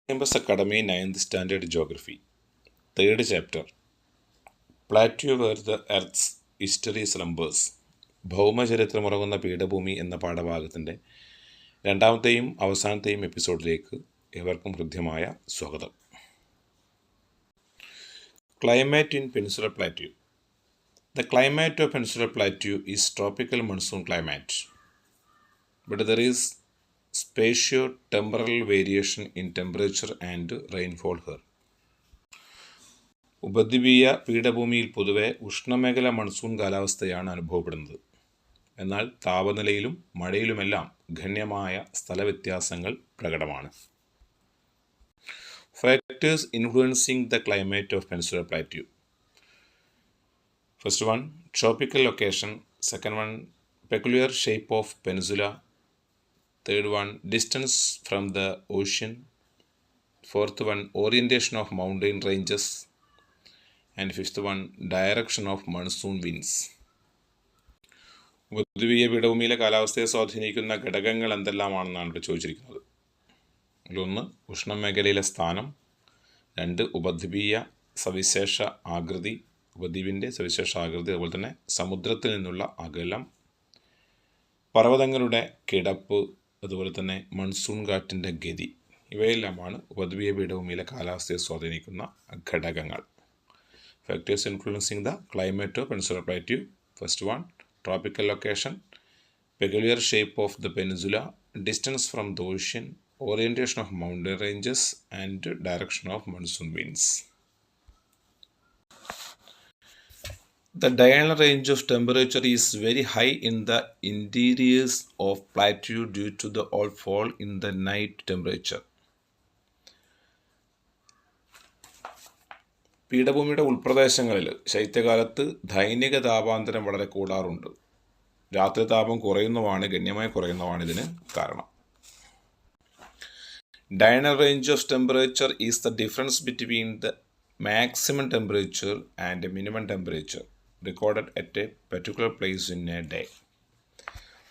Campus Academy 9th Standard Geography 3rd Chapter Plateau where the Earth's History Slumbers ഭൗമചരിത്രമുറങ്ങുന്ന പീഠഭൂമി എന്ന പാഠഭാഗത്തിൻ്റെ രണ്ടാമത്തെയും അവസാനത്തെയും എപ്പിസോഡിലേക്ക് ഏവർക്കും ഹൃദ്യമായ സ്വാഗതം. Climate in Peninsular Plateau. The climate of Peninsular Plateau is tropical monsoon climate, but there is spatio-temporal variation in temperature and rainfall here. ഉപദ്വീപീയ പീഠഭൂമിയിൽ പൊതുവെ ഉഷ്ണമേഖല മൺസൂൺ കാലാവസ്ഥയാണ് അനുഭവപ്പെടുന്നത്. എന്നാൽ താപനിലയിലും മഴയിലുമെല്ലാം ഗണ്യമായ സ്ഥലവ്യത്യാസങ്ങൾ പ്രകടമാണ്. Factors influencing the climate of Peninsular Plateau. First one, tropical location. Second one, peculiar shape of peninsula. Third one, distance from the ocean. Fourth one, orientation of mountain ranges. And fifth one, direction of monsoon winds. ഉപദ്വീപീയ പീഠഭൂമിയിലെ കാലാവസ്ഥയെ സ്വാധീനിക്കുന്ന ഘടകങ്ങൾ എന്തെല്ലാമാണെന്നാണ് ഇവിടെ ചോദിച്ചിരിക്കുന്നത്. അതിലൊന്ന് ഉഷ്ണമേഖലയിലെ സ്ഥാനം, രണ്ട് ഉപദ്വീപീയ സവിശേഷ ആകൃതി, ഉപദ്വീപിൻ്റെ സവിശേഷ ആകൃതി, അതുപോലെ തന്നെ സമുദ്രത്തിൽ നിന്നുള്ള അകലം, പർവ്വതങ്ങളുടെ കിടപ്പ്, അതുപോലെ തന്നെ മൺസൂൺ കാറ്റിൻ്റെ ഗതി, ഇവയെല്ലാമാണ് ഉപദ്വീപീയ പീഠഭൂമിയിലെ കാലാവസ്ഥയെ സ്വാധീനിക്കുന്ന ഘടകങ്ങൾ. Factors influencing the climate of Peninsular Plateau. First one, tropical location, peculiar shape of the peninsula, distance from the ocean, orientation of mountain ranges, and direction of monsoon winds. The diurnal range of temperature is very high in the interiors of plateau due to the fall in the night temperature. പീഠഭൂമിയുടെ ഉൾപ്രദേശങ്ങളിൽ ശൈത്യകാലത്ത് ദൈനിക താപാന്തരം വളരെ കൂടാറുണ്ട്. രാത്രി താപം ഗണ്യമായി കുറയുന്നതാണ് ഇതിന് കാരണം. Diurnal range of temperature is the difference between the maximum temperature and minimum temperature recorded at a particular place in a day.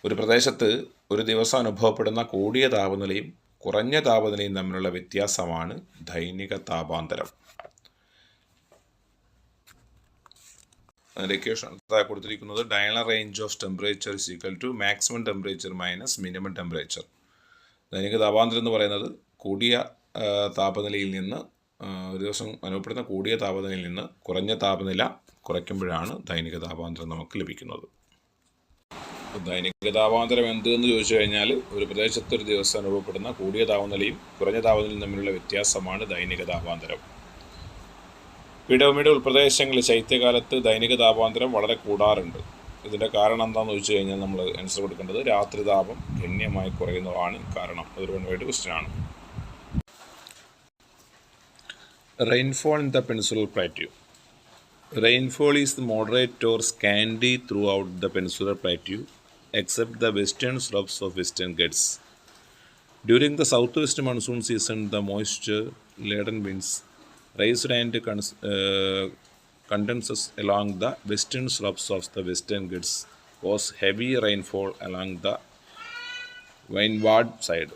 ഒരു പ്രദേശത്ത് ഒരു ദിവസം അനുഭവപ്പെടുന്ന കൂടിയ താപനിലയും കുറഞ്ഞ താപനിലയും തമ്മിലുള്ള വ്യത്യാസമാണ് ദൈനിക താപാന്തരം. കൊടുത്തിരിക്കുന്നത് diurnal range of temperature is equal to maximum temperature minus minimum temperature. ദൈനിക താപാന്തരം എന്ന് പറയുന്നത് കൂടിയ താപനിലയിൽ നിന്ന് ഒരു ദിവസം അനുഭവപ്പെടുന്ന കൂടിയ താപനിലയിൽ നിന്ന് കുറഞ്ഞ താപനില കുറയ്ക്കുമ്പോഴാണ് ദൈനിക താപാന്തരം നമുക്ക് ലഭിക്കുന്നത്. ദൈനിക താപാന്തരം എന്തെന്ന് ചോദിച്ചു കഴിഞ്ഞാൽ ഒരു പ്രദേശത്ത് ഒരു ദിവസം അനുഭവപ്പെടുന്ന കൂടിയ താപനിലയും കുറഞ്ഞ താപനിലയും തമ്മിലുള്ള വ്യത്യാസമാണ് ദൈനിക താപാന്തരം. പീഠഭൂമിയുടെ ഉൾപ്രദേശങ്ങളിൽ ശൈത്യകാലത്ത് ദൈനിക താപാന്തരം വളരെ കൂടാറുണ്ട്. ഇതിൻ്റെ കാരണം എന്താണെന്ന് ചോദിച്ചു കഴിഞ്ഞാൽ നമ്മൾ ആൻസർ കൊടുക്കേണ്ടത് രാത്രി താപം ഗണ്യമായി കുറയുന്നതാണ് കാരണം. അതൊരു വൺ-വേഡ് ക്വസ്റ്റ്യൻ ആണ്. Rainfall in the Peninsular Plateau. Rainfall is moderate or scanty throughout the Peninsular Plateau except the western slopes of Western Ghats. During the southwest monsoon season, the moisture-laden winds raised and condenses along the western slopes of the Western Ghats cause heavy rainfall along the windward side.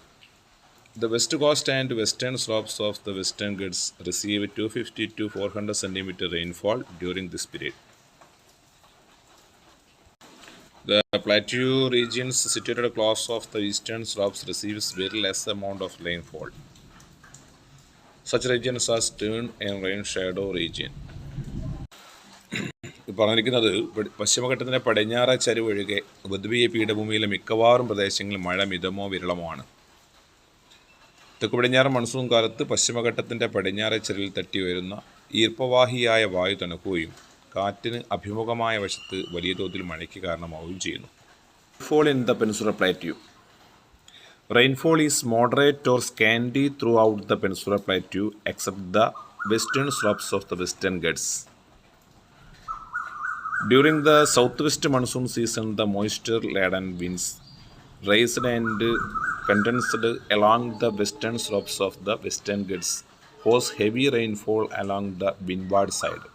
The west coast and western slopes of the Western Ghats receive 250 to 400 cm rainfall during this period. The plateau regions situated close of the eastern slopes receives very less amount of rainfall. Such regions are stern and rain shadow region. പറഞ്ഞിരിക്കുന്നത് പശ്ചിമഘട്ടത്തിൻ്റെ പടിഞ്ഞാറ ചരിവ് ഒഴികെ ഉപദ്വീപീയ പീഠഭൂമിയിലെ മിക്കവാറും പ്രദേശങ്ങളിൽ മഴ മിതമോ വിരളമാണ്. തെക്കു പടിഞ്ഞാറ് മൺസൂൺ കാലത്ത് പശ്ചിമഘട്ടത്തിൻ്റെ പടിഞ്ഞാറ ചരിവിൽ തട്ടി ഉയരുന്ന ഈർപ്പവാഹിയായ വായു തണുക്കുകയും കാറ്റിന് അഭിമുഖമായ വശത്ത് വലിയ തോതിൽ മഴയ്ക്ക് കാരണമാവുകയും ചെയ്യുന്നു. Rainfall in the Peninsular Plateau. Rainfall is moderate or scanty throughout the Peninsular Plateau except the western slopes of the Western Ghats. During the southwest monsoon season, the moisture-laden winds raised and condensed along the western slopes of the Western Ghats cause heavy rainfall along the windward side.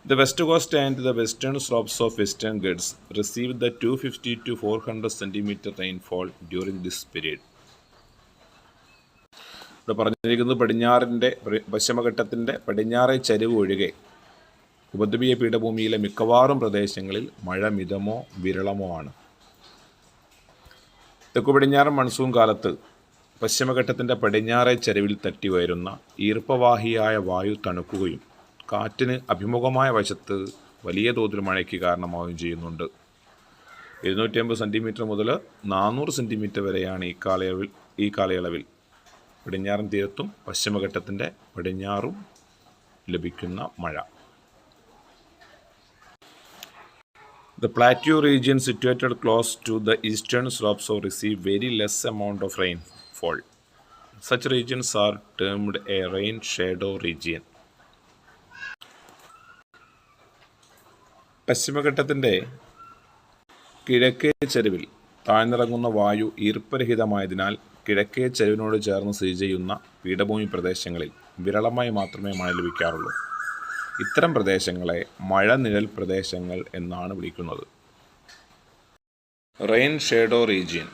The west coast and the western slopes of Western Ghats receive the 250 to 400 cm rainfall during this period. ഇവിടെ പറഞ്ഞിരിക്കുന്നത് പശ്ചിമഘട്ടത്തിൻ്റെ പടിഞ്ഞാറേ ചരിവ് ഒഴികെ ഉപദ്വീപീയ പീഠഭൂമിയിലെ മിക്കവാറും പ്രദേശങ്ങളിൽ മഴ മിതമോ വിരളമോ ആണ്. തെക്കു പടിഞ്ഞാറൻ മൺസൂൺ കാലത്ത് പശ്ചിമഘട്ടത്തിൻ്റെ പടിഞ്ഞാറേ ചരിവിൽ തട്ടി ഉയരുന്ന ഈർപ്പവാഹിയായ വായു തണുക്കുകയും കാറ്റിന് അഭിമുഖമായ വശത്ത് വലിയ തോതിൽ മഴയ്ക്ക് കാരണമാവുകയും ചെയ്യുന്നുണ്ട്. 250 സെൻറ്റിമീറ്റർ മുതൽ 400 സെൻറ്റിമീറ്റർ വരെയാണ് ഈ കാലയളവിൽ പടിഞ്ഞാറൻ തീരത്തും പശ്ചിമഘട്ടത്തിൻ്റെ പടിഞ്ഞാറും ലഭിക്കുന്ന മഴ. The plateau region situated close to the eastern slopes receive very less amount of rainfall. Such regions are termed a rain shadow region. പശ്ചിമഘട്ടത്തിൻ്റെ കിഴക്കേ ചരിവിൽ താഴ്ന്നിറങ്ങുന്ന വായു ഈർപ്പരഹിതമായതിനാൽ കിഴക്കേ ചരിവിനോട് ചേർന്ന് സ്ഥിതി ചെയ്യുന്ന പീഠഭൂമി പ്രദേശങ്ങളിൽ വിരളമായി മാത്രമേ മഴ ലഭിക്കാറുള്ളൂ. ഇത്തരം പ്രദേശങ്ങളെ മഴനിഴൽ പ്രദേശങ്ങൾ എന്നാണ് വിളിക്കുന്നത്. Rain shadow region.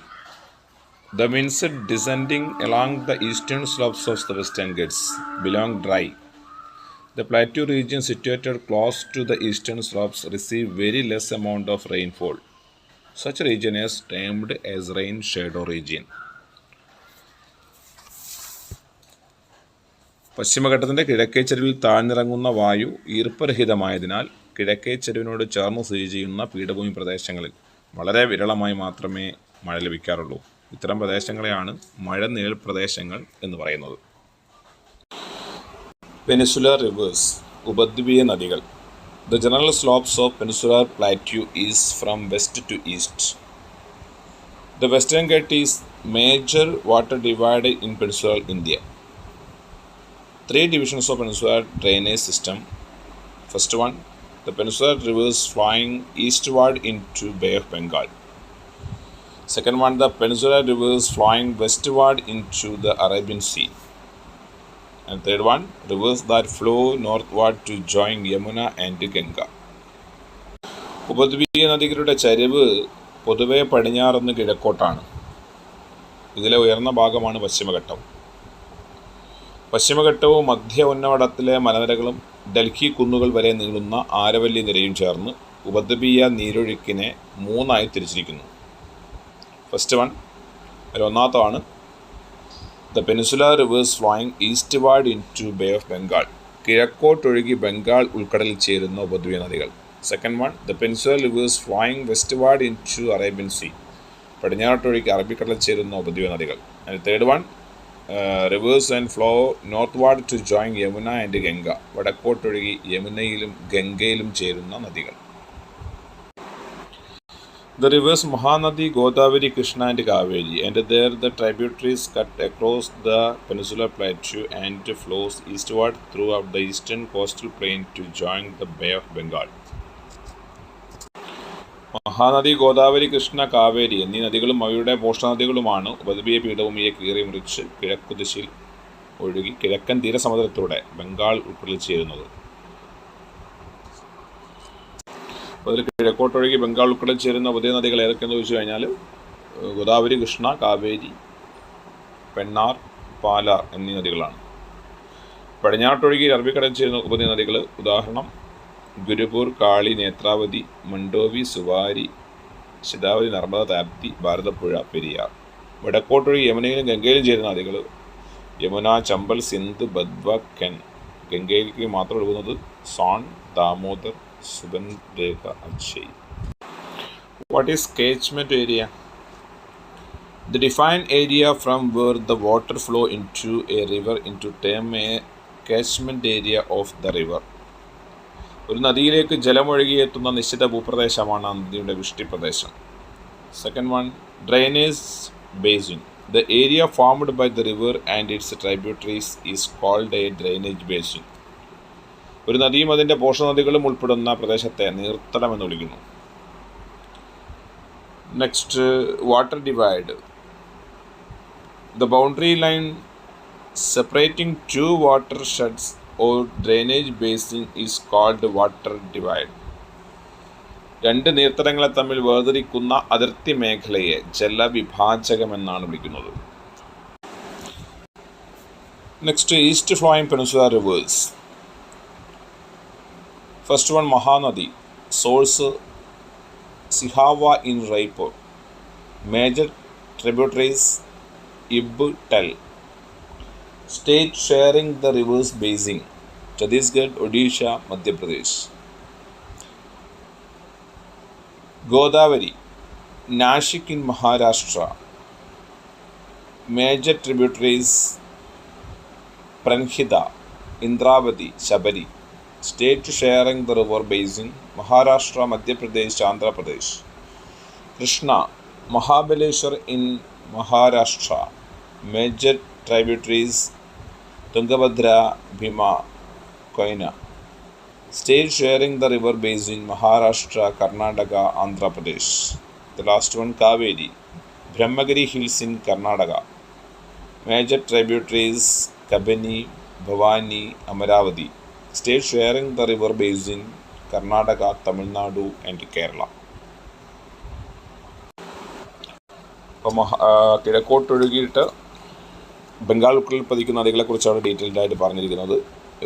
The winds descending along the eastern slopes of the western Ghats belong dry. The plateau region situated close to the eastern slopes receive very less amount of rainfall. Such region is termed as rain shadow region. പശ്ചിമഘട്ടത്തിൻ്റെ കിഴക്കേ ചരിവിൽ താഴ്ന്നിറങ്ങുന്ന വായു ഈർപ്പരഹിതമായതിനാൽ കിഴക്കേ ചരിവിനോട് ചേർന്ന് സ്ഥിതി ചെയ്യുന്ന പീഠഭൂമി പ്രദേശങ്ങളിൽ വളരെ വിരളമായി മാത്രമേ മഴ ലഭിക്കാറുള്ളൂ. ഇത്തരം പ്രദേശങ്ങളെയാണ് മഴനിഴൽ പ്രദേശങ്ങൾ എന്ന് പറയുന്നത്. Peninsular reverse. ഉപദ്വീപീയ നദികൾ. The general slopes of Peninsular Plateau is from west to east. The Western Ghats is major water divide in Peninsular India. 3 divisions of Peninsular drainage system. First one, the Peninsular rivers flowing eastward into Bay of Bengal. Second one, the Peninsular rivers flowing westward into the Arabian Sea. And third one, rivers that flow northward to join Yamuna and Ganga. ഉപദ്വീപീയ നദികളുടെ ചരിവ് പൊതുവെ പടിഞ്ഞാറുനിന്ന് കിഴക്കോട്ടാണ്. ഇതിലെ ഉയർന്ന ഭാഗമാണ് പശ്ചിമഘട്ടം. പശ്ചിമഘട്ടവും മധ്യ ഉന്നമടത്തിലെ മലനിരകളും ഡൽഹി കുന്നുകൾ വരെ നീളുന്ന ആരവല്ലി നിരയും ചേർന്ന് ഉപദ്വീപീയ നീരൊഴുക്കിനെ 3ആയി തിരിച്ചിരിക്കുന്നു. ഫസ്റ്റ് വൺ, ഒന്നാമതാണ് the peninsular rivers flowing eastward into Bay of Bengal. കിഴക്കോട്ടൊഴുകി ബംഗാൾ ഉൾക്കടലിൽ ചേരുന്ന ഉപദ്വീപീയ നദികൾ. Second one, the peninsular rivers flowing westward into Arabian Sea. പടിഞ്ഞാറോട്ടൊഴുകി അറബിക്കടലിൽ ചേരുന്ന ഉപദ്വീപീയ നദികൾ. And third one, rivers and flow north to join Yamuna and Ganga. വടക്കോട്ടൊഴുകി യമുനയിലും ഗംഗയിലും ചേരുന്ന നദികൾ. The rivers Mahanadi, Godavari, Krishna and Kaveri, and there the tributaries cut across the Peninsular Plateau and flows eastward throughout the eastern coastal plain to join the Bay of Bengal. Mahanadi, Godavari, Krishna, Kaveri എന്നീ നദികളും അവയുടെ പോഷണനദികളുമാണ് ഉപദ്വീപീയ പീഠഭൂമിയെ കീറി മുറിച്ച് കിഴക്കുദിശയിൽ ഒഴുകി കിഴക്കൻ തീരസമുദ്രത്തിലൂടെ ബംഗാൾ ഉൾക്കടലിൽ ചേരുന്നത്. അതിൽ കിഴക്കോട്ടൊഴുകി ബംഗാൾ ഉൾക്കടലിൽ ചേരുന്ന പുതിയ നദികൾ ഏതൊക്കെയെന്ന് ചോദിച്ചു കഴിഞ്ഞാൽ ഗോദാവരി, കൃഷ്ണ, കാവേരി, പെണ്ണാർ, പാലാർ എന്നീ നദികളാണ്. പടിഞ്ഞാട്ടൊഴുകി അറബിക്കടലിൽ ചേരുന്ന ഉപനദി നദികൾ ഉദാഹരണം ഗുരുപൂർ, കാളി, നേത്രാവതി, മണ്ഡോവി, സുവാരി, ശതാവതി, നർമ്മദ, താപ്തി, ഭാരതപ്പുഴ, പെരിയാർ. വടക്കോട്ടൊഴുകി യമുനയിലും ഗംഗയിലും ചേരുന്ന നദികൾ യമുന, ചമ്പൽ, സിന്ധ്, ബദ്വ, കെൻ. ഗംഗയിലേക്ക് മാത്രം ഒഴുകുന്നത് Son, Damodar, Subarnarekha, Akshay. What is catchment area? The defined area from where the water flow into a river into term a catchment area of the river. ഒരു നദിയിലേക്ക് ജലമൊഴുകിയെത്തുന്ന നിശ്ചിത ഭൂപ്രദേശമാണ് ആ നദിയുടെ വൃഷ്ടിപ്രദേശം. Second one, drainage basin. The area formed by the river and its tributaries is called a drainage basin. ഒരു നദിയും അതിൻ്റെ പോഷണനദികളും ഉൾപ്പെടുന്ന പ്രദേശത്തെ നീർത്തടം എന്ന് വിളിക്കുന്നു. Next, water divide. The boundary line separating two watersheds or drainage basin is called water divide. രണ്ട് നീർത്തടങ്ങളെ തമ്മിൽ വേർതിരിക്കുന്ന അതിർത്തി മേഖലയെ ജലവിഭാജകം എന്നാണ് വിളിക്കുന്നത്. Next, east flowing peninsular rivers. First one, Mahanadi, source Sihava in Raipur. Major tributaries Ib Tel. State sharing the rivers basin. Chhattisgarh, Odisha, Madhya Pradesh. Godavari, Nashik in Maharashtra. Major tributaries Pranhida, Indravati, Shabari. State sharing the river basin Maharashtra, Madhya Pradesh, Andhra Pradesh. Krishna, Mahabaleshwar in Maharashtra. Major tributaries Tungabhadra, Bhima, Koyna. State sharing the river basin Maharashtra, Karnataka, Andhra Pradesh. The last one, Kaveri, Brahmagiri Hills in Karnataka. Major tributaries Kabani, Bhavani, Amaravati. State sharing the river basin Karnataka, Tamil Nadu and Kerala. കിഴക്കോട്ടൊഴുകിയിട്ട് Bengal ഉൾക്കടലിൽ പതിക്കുന്ന നദികളെക്കുറിച്ചാണ് detailed ആയിട്ട് പറഞ്ഞിരിക്കുന്നത്.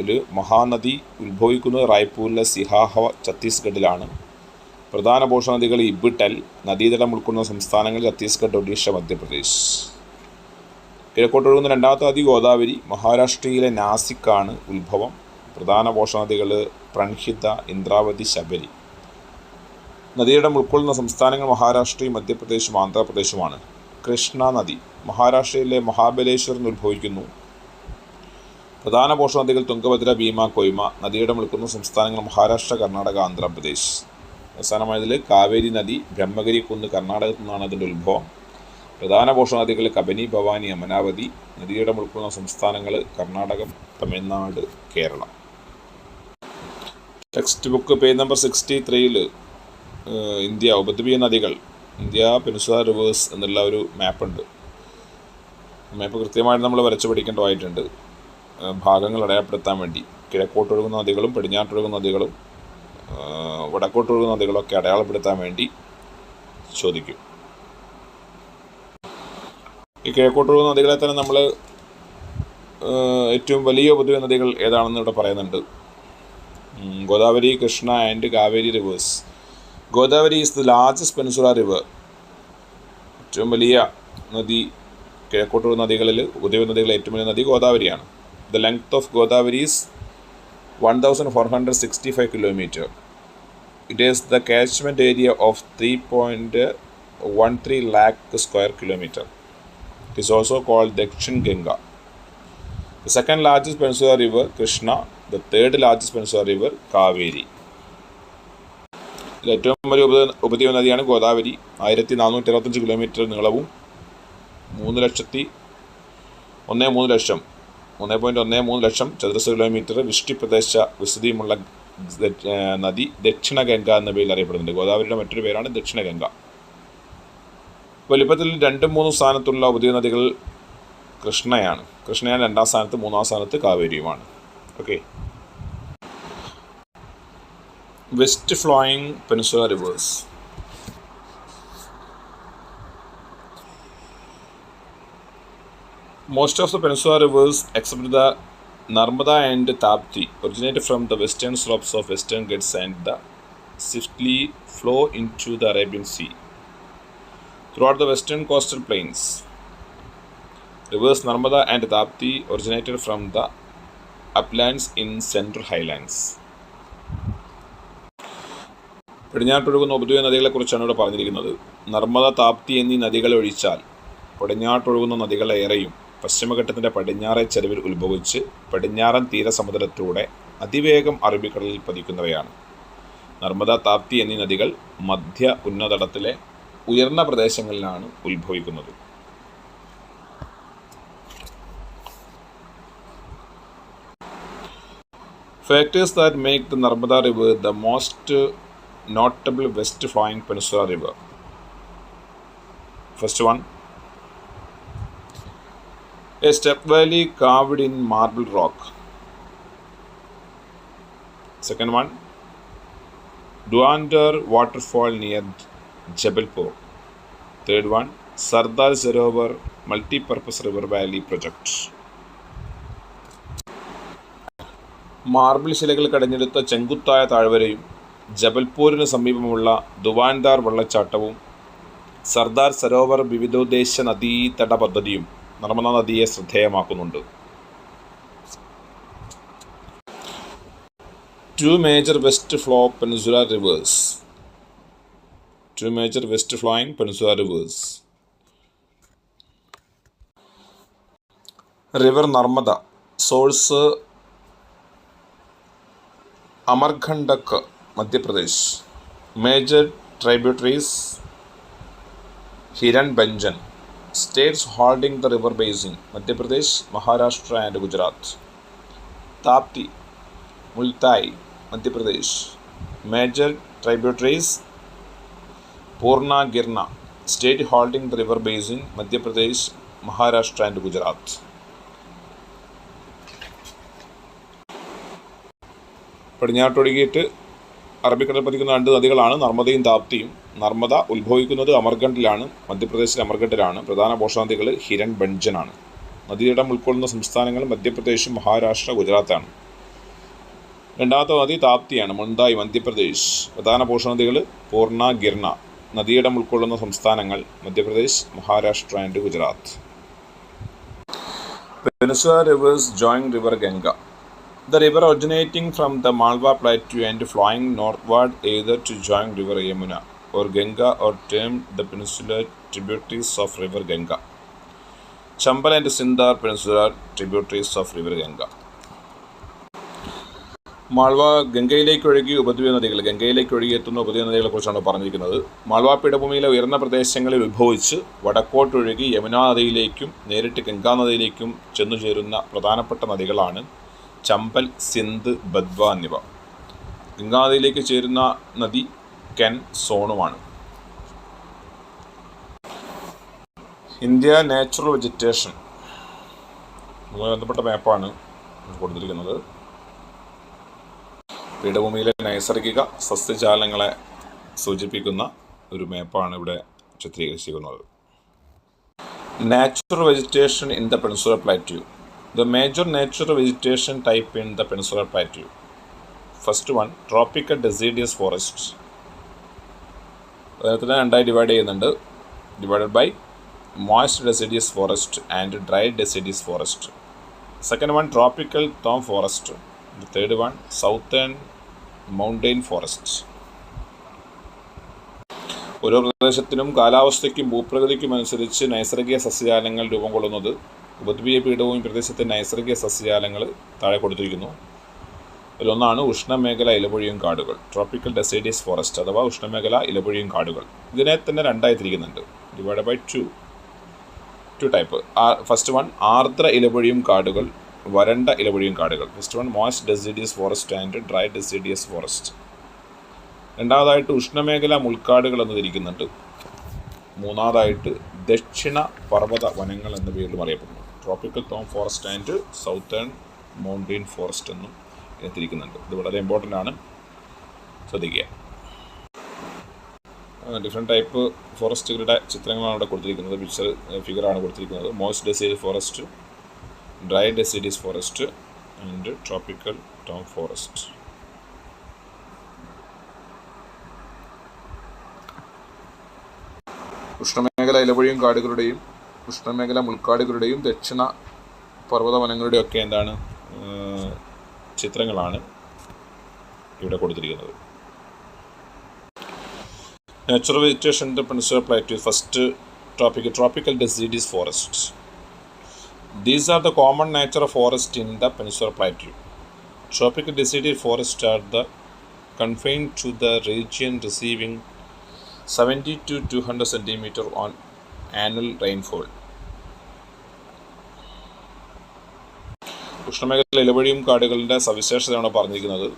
ഇതിൽ മഹാനദി ഉത്ഭവിക്കുന്നത് റായ്പൂരിലെ സിഹാഹവ ഛത്തീസ്ഗഡിലാണ്. പ്രധാന പോഷകനദികൾ ഇബ് tell. നദീതടം ഉൾക്കൊള്ളുന്ന സംസ്ഥാനങ്ങൾ ഛത്തീസ്ഗഡ്, ഒഡീഷ, മധ്യപ്രദേശ്. കിഴക്കോട്ടൊഴുകുന്ന രണ്ടാമത്തെ നദി ഗോദാവരി. മഹാരാഷ്ട്രയിലെ നാസിക്കാണ് ഉത്ഭവം. പ്രധാന പോഷകനദികൾ പ്രൺഹിത, ഇന്ദ്രാവതി, ശബരി. നദിയിടം ഉൾക്കൊള്ളുന്ന സംസ്ഥാനങ്ങൾ മഹാരാഷ്ട്രയും മധ്യപ്രദേശും ആന്ധ്രാപ്രദേശുമാണ്. കൃഷ്ണ നദി മഹാരാഷ്ട്രയിലെ മഹാബലേശ്വറിൽ ഉത്ഭവിക്കുന്നു. പ്രധാന പോഷകനദികൾ തുംഗഭദ്ര, ഭീമ, കൊയ്മ. നദിയിടം ഉൾക്കൊള്ളുന്ന സംസ്ഥാനങ്ങൾ മഹാരാഷ്ട്ര, കർണാടക, ആന്ധ്രാപ്രദേശ്. അവസാനമായതിൽ കാവേരി നദി ബ്രഹ്മഗിരി കുന്ന് കർണാടകത്തിൽ നിന്നാണ് അതിൻ്റെ ഉത്ഭവം. പ്രധാന പോഷകനദികൾ കബനി, ഭവാനി, അമനാവതി. നദിയിടം ഉൾക്കൊള്ളുന്ന സംസ്ഥാനങ്ങൾ Karnatakam, Tamil Nadu, Keralam. Text book page number 63-ൽ ഇന്ത്യ ഉപദ്വീപീയ നദികൾ, ഇന്ത്യ പെനിൻസുലാർ റിവേഴ്സ് എന്നുള്ള ഒരു മാപ്പുണ്ട്. മാപ്പ് കൃത്യമായിട്ട് നമ്മൾ വരച്ച് പഠിക്കേണ്ടതായിട്ടുണ്ട്, ഭാഗങ്ങൾ അടയാളപ്പെടുത്താൻ വേണ്ടി. കിഴക്കോട്ടൊഴുകുന്ന നദികളും പടിഞ്ഞാട്ടൊഴുകുന്ന നദികളും വടക്കോട്ടൊഴുകുന്ന നദികളൊക്കെ അടയാളപ്പെടുത്താൻ വേണ്ടി ചോദിക്കും. ഈ കിഴക്കോട്ടൊഴുകുന്ന നദികളെ തന്നെ നമ്മൾ ഏറ്റവും വലിയ ഉപദ്വീപ നദികൾ ഏതാണെന്ന് ഇവിടെ പറയുന്നുണ്ട്. Godavari, Krishna and Kaveri reverse. Godavari is the largest peninsular river. ഏറ്റവും വലിയ നദി കിഴക്കോട്ടൊഴുകുന്ന നദികളിൽ, ഉപദ്വീപ നദികളിലെ ഏറ്റവും വലിയ നദി ഗോദാവരിയാണ്. The length of Godavari is 1465 kilometre. It is the catchment area of 3.13 lakh square kilometer. It is also called Dakshin Ganga. The second largest peninsular river, Krishna. The third largest peninsular river, Kaveri. ഇതിൽ ഏറ്റവും വലിയ ഉപദ്വീപ നദിയാണ് Godavari. 1465 kilometre നീളവും 1.13 ലക്ഷം ചതുരശ്ര kilometre വിഷ്ടിപ്രദേശ വിസ്തൃതിയുമുള്ള നദി ദക്ഷിണ ഗംഗ എന്ന പേരിൽ അറിയപ്പെടുന്നുണ്ട്. ഗോദാവരിയുടെ മറ്റൊരു പേരാണ് ദക്ഷിണ ഗംഗ. വലിപ്പത്തിൽ 2-3 സ്ഥാനത്തുള്ള ഉപദ്വീപ നദികൾ കൃഷ്ണയാണ്. കൃഷ്ണയാണ് 2ാം സ്ഥാനത്ത്, 3ാം സ്ഥാനത്ത് കാവേരിയുമാണ്. Okay. West flowing peninsular rivers. Most of the peninsular rivers except the Narmada and Tapti originate from the western slopes of Western Ghats and the swiftly flow into the Arabian Sea. Throughout the western coastal plains, rivers Narmada and Tapti originated from the uplands in Central Highlands. പടിഞ്ഞാട്ടൊഴുകുന്ന ഉപദ്വീപ നദികളെക്കുറിച്ചാണ് ഇവിടെ പറഞ്ഞിരിക്കുന്നത്. നർമ്മദ, താപ്തി എന്നീ നദികളെ ഒഴിച്ചാൽ പടിഞ്ഞാട്ടൊഴുകുന്ന നദികളേറെയും പശ്ചിമഘട്ടത്തിൻ്റെ പടിഞ്ഞാറേ ചരിവിൽ ഉത്ഭവിച്ച് പടിഞ്ഞാറൻ തീരസമുദ്രത്തിലൂടെ അതിവേഗം അറബിക്കടലിൽ പതിക്കുന്നവയാണ്. നർമ്മദ, താപ്തി എന്നീ നദികൾ മധ്യ ഉന്നതടത്തിലെ ഉയർന്ന പ്രദേശങ്ങളിലാണ് ഉത്ഭവിക്കുന്നത്. Factors that make the Narmada River the most notable west flowing peninsular river. First one, a step valley carved in marble rock. Second one, Duandar waterfall near Jabalpur. Third one, Sardar Sarovar multi-purpose river valley project. Marble ശിലകൾ കടഞ്ഞെടുത്ത ചെങ്കുത്തായ താഴ്വരയും ജബൽപൂരിന് സമീപമുള്ള ദുവാൻദാർ വെള്ളച്ചാട്ടവും സർദാർ സരോവർ വിവിധോദ്ദേശ നദീതട പദ്ധതിയും നർമ്മദ നദിയെ ശ്രദ്ധേയമാക്കുന്നുണ്ട്. Two major west flowing peninsular rivers. River Narmada, source Amarkantak, Madhya Pradesh. Major tributaries Hiranbhanjan. States holding the river basin: Madhya Pradesh, Maharashtra and Gujarat. Tapti, Multai, Madhya Pradesh. Major tributaries Purna Girna. State holding the river basin: Madhya Pradesh, Maharashtra and Gujarat. പടിഞ്ഞാട്ടൊഴുകിയിട്ട് അറബിക്കടൽ പതിക്കുന്ന രണ്ട് നദികളാണ് നർമ്മദയും താപ്തിയും. നർമ്മദ ഉത്ഭവിക്കുന്നത് അമർകണ്ടിലാണ്, മധ്യപ്രദേശിലെ അമർകണ്ടിലാണ്. പ്രധാന പോഷകനദികൾ ഹിരൺബഞ്ചനാണ്. നദിയിടം ഉൾക്കൊള്ളുന്ന സംസ്ഥാനങ്ങൾ മധ്യപ്രദേശ്, മഹാരാഷ്ട്ര, ഗുജറാത്താണ്. രണ്ടാമത്തെ നദി താപ്തിയാണ്, മുണ്ടായി, മധ്യപ്രദേശ്. പ്രധാന പോഷകനദികൾ പൂർണ്ണ, ഗിർണ. നദിയിടം ഉൾക്കൊള്ളുന്ന സംസ്ഥാനങ്ങൾ Madhya Pradesh, Maharashtra and Gujarat. Peninsular rivers join river Ganga. The river originating from the Malwa Plateau and flowing northward either to join river Yamuna or Ganga are termed the peninsular tributaries of river Ganga. Chambal and Sindh are peninsular tributaries of river Ganga. Malwa ഗംഗയിലേക്ക് ഒഴുകി ഉപദ്വീപ നദികൾ, ഗംഗയിലേക്ക് ഒഴുകിയെത്തുന്ന ഉപദ്വീപ നദികളെക്കുറിച്ചാണ് പറഞ്ഞിരിക്കുന്നത്. മാൾവ പീഠഭൂമിയിലെ ഉയർന്ന പ്രദേശങ്ങളിൽ ഉത്ഭവിച്ച് വടക്കോട്ടൊഴുകി യമുനാ നദിയിലേക്കും നേരിട്ട് ഗംഗാ നദിയിലേക്കും ചെന്നുചേരുന്ന പ്രധാനപ്പെട്ട നദികളാണ് ചമ്പൽ, സിന്ധ്, ബദ്വ എന്നിവ. ഗംഗാ നദിയിലേക്ക് ചേരുന്ന നദി കെൻ, സോണുമാണ്. ഇന്ത്യ നാച്ചുറൽ വെജിറ്റേഷൻ അതുമായി ബന്ധപ്പെട്ട മാപ്പാണ് കൊടുത്തിരിക്കുന്നത്. പീഠഭൂമിയിലെ നൈസർഗിക സസ്യജാലങ്ങളെ സൂചിപ്പിക്കുന്ന ഒരു മാപ്പാണ് ഇവിടെ ചിത്രീകരിച്ചിരിക്കുന്നത്. Natural vegetation in the peninsular plateau. The major natural vegetation type in the Peninsular Plateau. First one, tropical deciduous forests. അതിനെ രണ്ടായി ഡിവൈഡ് ചെയ്യുന്നുണ്ട്. Divided by moist deciduous forest and dry deciduous forest. Second one, tropical thorn forest. The third one, southern mountain forests. ഓരോ പ്രദേശത്തിനും കാലാവസ്ഥയ്ക്കും ഭൂപ്രകൃതിക്കും അനുസരിച്ച് നൈസർഗിക സസ്യജാലങ്ങൾ രൂപം കൊള്ളുന്നത്. ഉപദ്വീപീയ പീഠഭൂമി പ്രദേശത്തെ നൈസർഗിക സസ്യജാലങ്ങൾ താഴെ കൊടുത്തിരിക്കുന്നു. അതിലൊന്നാണ് ഉഷ്ണമേഖല ഇലപൊഴിയും കാടുകൾ, ട്രോപ്പിക്കൽ ഡെസിഡിയസ് ഫോറസ്റ്റ് അഥവാ ഉഷ്ണമേഖല ഇലപൊഴിയും കാടുകൾ. ഇതിനെ തന്നെ രണ്ടായി തിരിക്കുന്നുണ്ട്, divide by two type. First one ആർദ്ര ഇലപൊഴിയും കാടുകൾ, വരണ്ട ഇലപൊഴിയും കാടുകൾ. First one moist deciduous forest and dry deciduous forest. രണ്ടാമതായിട്ട് ഉഷ്ണമേഖല മുൾക്കാടുകൾ എന്ന് തിരിക്കുന്നുണ്ട്. മൂന്നാമതായിട്ട് ദക്ഷിണ പർവ്വത വനങ്ങൾ എന്ന പേരിലും അറിയപ്പെടുന്നു. Tropical thorn forest and southern mountain forest എന്നും തിരിക്കുന്നുണ്ട്. ഇത് വളരെ ഇമ്പോർട്ടൻ്റ് ആണ്, ശ്രദ്ധിക്കുക. ഡിഫറെൻറ്റ് ടൈപ്പ് ഫോറസ്റ്റുകളുടെ ചിത്രങ്ങളാണ് ഇവിടെ കൊടുത്തിരിക്കുന്നത്, ഫിഗറാണ് കൊടുത്തിരിക്കുന്നത്. Moist deciduous forest, dry deciduous forest and tropical thorn forest. ഉഷ്ണമേഖല ഇലപൊഴിയും കാടുകളുടെയും ഉഷ്ണമേഖല മുൾക്കാടുകളുടെയും ദക്ഷിണ പർവ്വത വനങ്ങളുടെയും ഒക്കെ എന്താണ് ചിത്രങ്ങളാണ് ഇവിടെ കൊടുത്തിരിക്കുന്നത്. Natural vegetation in the peninsular plateau. First topic, tropical deciduous forest. These are the common natural forest in the peninsular plateau. Tropical deciduous forests are the confined to the region receiving 70 to 200 cm on annual rainfall. ഉഷ്ണമേഖല ഇലപൊഴിയും കാടുകളുടെ സവിശേഷതയാണ് പറഞ്ഞിരിക്കുന്നത്.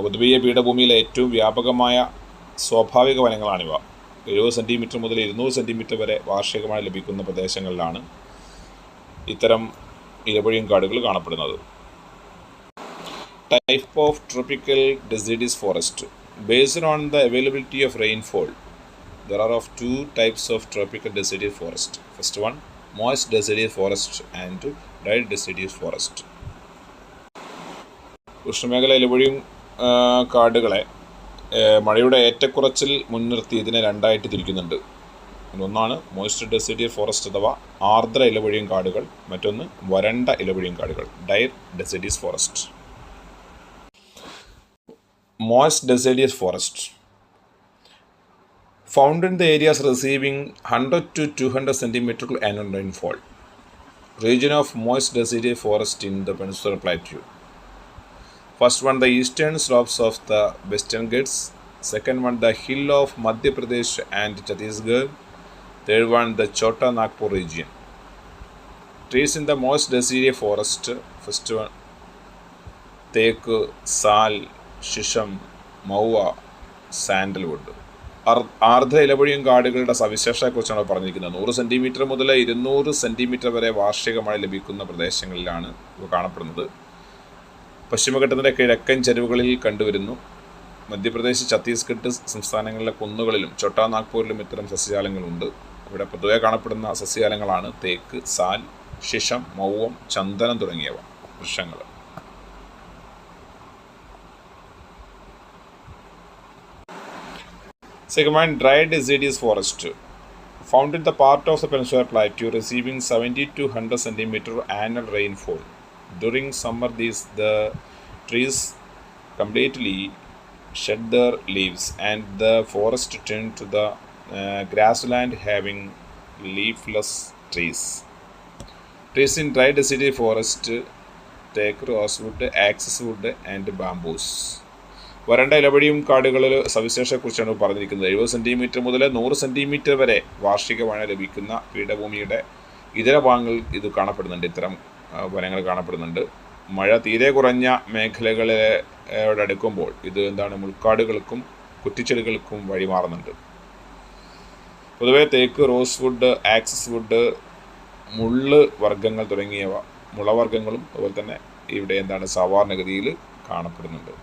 ഉപദ്വീപീയ പീഠഭൂമിയിലെ ഏറ്റവും വ്യാപകമായ സ്വാഭാവിക വനങ്ങളാണിവ. 70 centimetre മുതൽ 200 centimetre വരെ വാർഷികമായി ലഭിക്കുന്ന പ്രദേശങ്ങളിലാണ് ഇത്തരം ഇലപൊഴിയും കാടുകൾ കാണപ്പെടുന്നത്. Type of tropical deciduous forest. Based on the availability of rainfall, there are of two types of tropical deciduous forest. First one, moist deciduous forest and dry deciduous forest. ഉഷ്ണമേഖല ഇലപൊഴിയും കാടുകളെ മഴയുടെ ഏറ്റക്കുറച്ചിൽ മുൻനിർത്തി ഇതിനെ രണ്ടായിട്ട് തിരിക്കുന്നുണ്ട്. ഒന്നാണ് മോയ്സ്റ്റ് ഡെസിഡിയസ് ഫോറസ്റ്റ് അഥവാ ആർദ്ര ഇലപൊഴിയും കാടുകൾ, മറ്റൊന്ന് വരണ്ട ഇലപൊഴിയും കാടുകൾ, dry deciduous forest. Moist deciduous forest found in the areas receiving 100 to 200 centimeter annual rainfall. Region of moist deciduous forest in the Peninsular Plateau. First one, the eastern slopes of the Western Ghats. Second one, the hill of Madhya Pradesh and Chhattisgarh. Third one, the Chota Nagpur region. Trees in the moist deciduous forest. First one, teak, sal, shisham, maua, sandalwood. ആർദ്ര ഇലപൊഴിയും കാടുകളുടെ സവിശേഷതയെക്കുറിച്ചാണ് പറഞ്ഞിരിക്കുന്നത്. 100 centimetre മുതൽ 200 centimetre വരെ വാർഷിക മഴ ലഭിക്കുന്ന പ്രദേശങ്ങളിലാണ് ഇവ കാണപ്പെടുന്നത്. പശ്ചിമഘട്ടത്തിൻ്റെ കിഴക്കൻ ചരിവുകളിൽ കണ്ടുവരുന്നു. മധ്യപ്രദേശ്, ഛത്തീസ്ഗഡ് സംസ്ഥാനങ്ങളിലെ കുന്നുകളിലും ഛോട്ടാ നാഗ്പൂരിലും ഇത്തരം സസ്യജാലങ്ങളുണ്ട്. ഇവിടെ പൊതുവെ കാണപ്പെടുന്ന സസ്യജാലങ്ങളാണ് തേക്ക്, സാൽ, ശിഷം, മൗവം, ചന്ദനം തുടങ്ങിയവ വൃക്ഷങ്ങൾ. Second one, dry deciduous forest. Found in the part of the Peninsular Plateau receiving 70 to 100 centimeter annual rainfall. During summer, the trees completely shed their leaves and the forest turned to the grassland having leafless trees. Trees in dry deciduous forest take rosewood, axis wood and bamboos. വരണ്ട ഇലപൊഴിയും കാടുകളിൽ സവിശേഷതയെക്കുറിച്ചാണ് പറഞ്ഞിരിക്കുന്നത്. 70 centimetre മുതൽ 100 centimetre വരെ വാർഷിക മഴ ലഭിക്കുന്ന പീഠഭൂമിയുടെ ഇതര ഭാഗങ്ങളിൽ ഇത് കാണപ്പെടുന്നുണ്ട്. ഇത്തരം വനങ്ങൾ കാണപ്പെടുന്നുണ്ട്. മഴ തീരെ കുറഞ്ഞ മേഖലകളോടടുക്കുമ്പോൾ ഇത് മുൾക്കാടുകൾക്കും കുറ്റിച്ചെടികൾക്കും വഴിമാറുന്നുണ്ട്. പൊതുവെ തേക്ക്, റോസ് വുഡ്, ആക്സിസ് വുഡ്, മുള്ള് വർഗ്ഗങ്ങൾ തുടങ്ങിയവ, മുളവർഗ്ഗങ്ങളും അതുപോലെ തന്നെ ഇവിടെ സാധാരണഗതിയിൽ കാണപ്പെടുന്നുണ്ട്.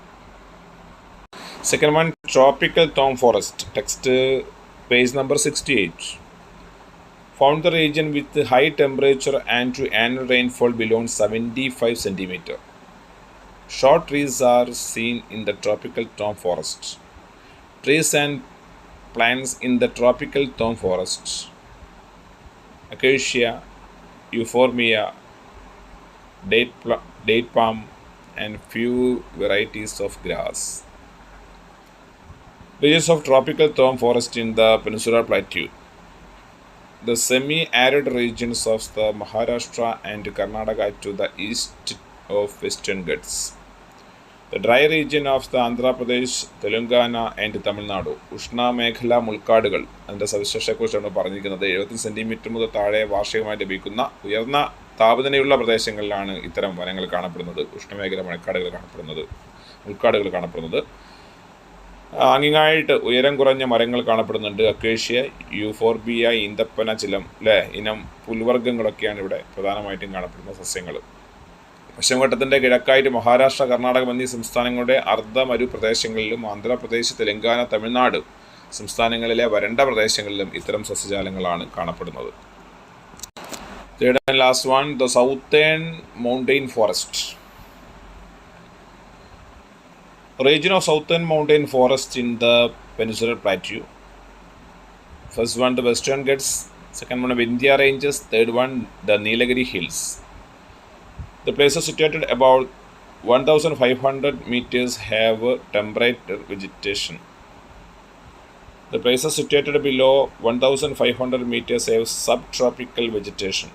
Second one, tropical thorn forest. Text page number 68. Found the region with high temperature and to annual rainfall below 75 centimeter. Short trees are seen in the tropical thorn forest. Trees and plants in the tropical thorn forest: acacia, euphorbia, date palm, and few varieties of grass. Regions of tropical thorn forest in the Peninsular Plateau. The semi-arid regions of the Maharashtra and Karnataka to the east of Western Ghats. The dry region of the Andhra Pradesh, Telangana and Tamil Nadu. ഉഷ്ണ മേഖല മുൾക്കാടുകൾ അതിൻ്റെ സവിശേഷതയെക്കുറിച്ചാണ് പറഞ്ഞിരിക്കുന്നത്. 70 centimetre മുതൽ താഴെ വാർഷികമായി ലഭിക്കുന്ന ഉയർന്ന താപനിലയുള്ള പ്രദേശങ്ങളിലാണ് ഇത്തരം വനങ്ങൾ കാണപ്പെടുന്നത്. ഉഷ്ണമേഖല മഴക്കാടുകൾ കാണപ്പെടുന്നത്, മുൾക്കാടുകൾ കാണപ്പെടുന്നത്. ആംഗികമായിട്ട് ഉയരം കുറഞ്ഞ മരങ്ങൾ കാണപ്പെടുന്നുണ്ട്. അക്കേഷ്യ, യൂഫോർബിയ, ഈന്തപ്പന, ചിലം ഇനം പുൽവർഗ്ഗങ്ങളൊക്കെയാണ് ഇവിടെ പ്രധാനമായിട്ടും കാണപ്പെടുന്ന സസ്യങ്ങൾ. പശ്ചിമഘട്ടത്തിൻ്റെ കിഴക്കായിട്ട് മഹാരാഷ്ട്ര, കർണാടക എന്നീ സംസ്ഥാനങ്ങളുടെ അർദ്ധമരു പ്രദേശങ്ങളിലും ആന്ധ്രാപ്രദേശ്, തെലങ്കാന, തമിഴ്നാട് സംസ്ഥാനങ്ങളിലെ വരണ്ട പ്രദേശങ്ങളിലും ഇത്തരം സസ്യജാലങ്ങളാണ് കാണപ്പെടുന്നത്. Third and last one, the southern mountain forest. Region of southern mountain forest in the Peninsular Plateau. First one, the Western Ghats. Second one, Vindhya Ranges. Third one, the Nilagiri Hills. The places situated about 1,500 meters have temperate vegetation. The places situated below 1,500 meters have subtropical vegetation.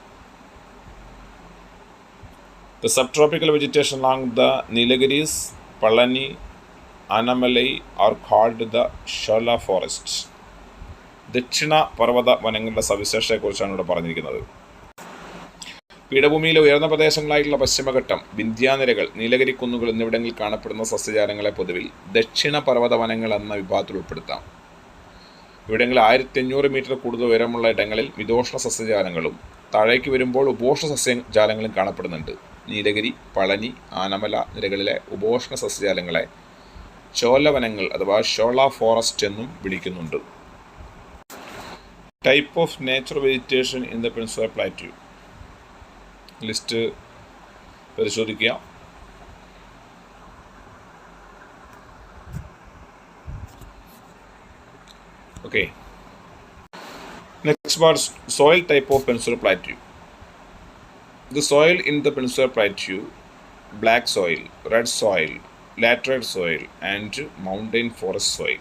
The subtropical vegetation along the Nilagiris, Palani, Anamalai are called the Shola forests. ദക്ഷിണ പർവ്വത വനങ്ങളുടെ സവിശേഷതയെക്കുറിച്ചാണ് ഇവിടെ പറഞ്ഞിരിക്കുന്നത്. പീഠഭൂമിയിലെ ഉയർന്ന പ്രദേശങ്ങളായിട്ടുള്ള പശ്ചിമഘട്ടം, വിന്ധ്യാനിരകൾ, നീലഗിരി കുന്നുകൾ എന്നിവിടങ്ങളിൽ കാണപ്പെടുന്ന സസ്യജാലങ്ങളെ പൊതുവിൽ ദക്ഷിണ പർവ്വത വനങ്ങൾ എന്ന വിഭാഗത്തിൽ ഉൾപ്പെടുത്താം. ഇവിടങ്ങളിൽ 1500 മീറ്റർ കൂടുതൽ ഉയരമുള്ള ഇടങ്ങളിൽ മിതോഷ്ണ സസ്യജാലങ്ങളും താഴേക്ക് വരുമ്പോൾ ഉപോഷ്ണ സസ്യജാലങ്ങളും കാണപ്പെടുന്നുണ്ട്. നീലഗിരി, പളനി, ആനമല നിരകളിലെ ഉപോഷ്ണ സസ്യജാലങ്ങളെ ചോലവനങ്ങൾ അഥവാ ഷോള ഫോറസ്റ്റ് എന്നും വിളിക്കുന്നുണ്ട്. Type of nature vegetation in the peninsular plateau. List പരിശോധിക്കുക. Okay. Next part, soil type of Peninsular Plateau. The soil in the Peninsular Plateau: black soil, red soil, laterite soil, and mountain forest soil.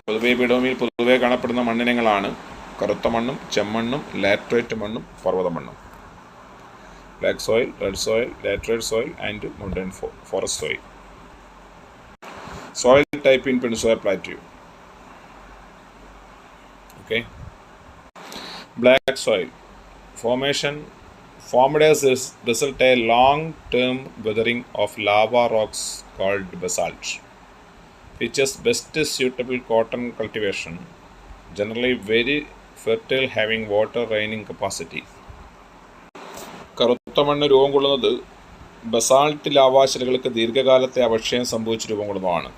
പൊതുവെ പീഠഭൂമിയിൽ പൊതുവെ കാണപ്പെടുന്ന മണ്ണിനങ്ങളാണ് കറുത്ത മണ്ണും ചെമ്മണ്ണും laterite മണ്ണും പർവ്വത മണ്ണും. Black soil, red soil, laterite soil and mountain forest soil. Soil type in Peninsular Plateau. Okay. Black soil formation formed as result a long-term weathering of lava rocks called basalt. Features best suitable cotton cultivation. Generally very fertile, having water raining capacity. കറുത്ത മണ്ണ് രൂപം കൊള്ളുന്നത് basalt ലാവാശിലകൾക്ക് ദീർഘകാലത്തെ അപക്ഷയം സംഭവിച്ച് രൂപം കൊള്ളുന്നതാണ്.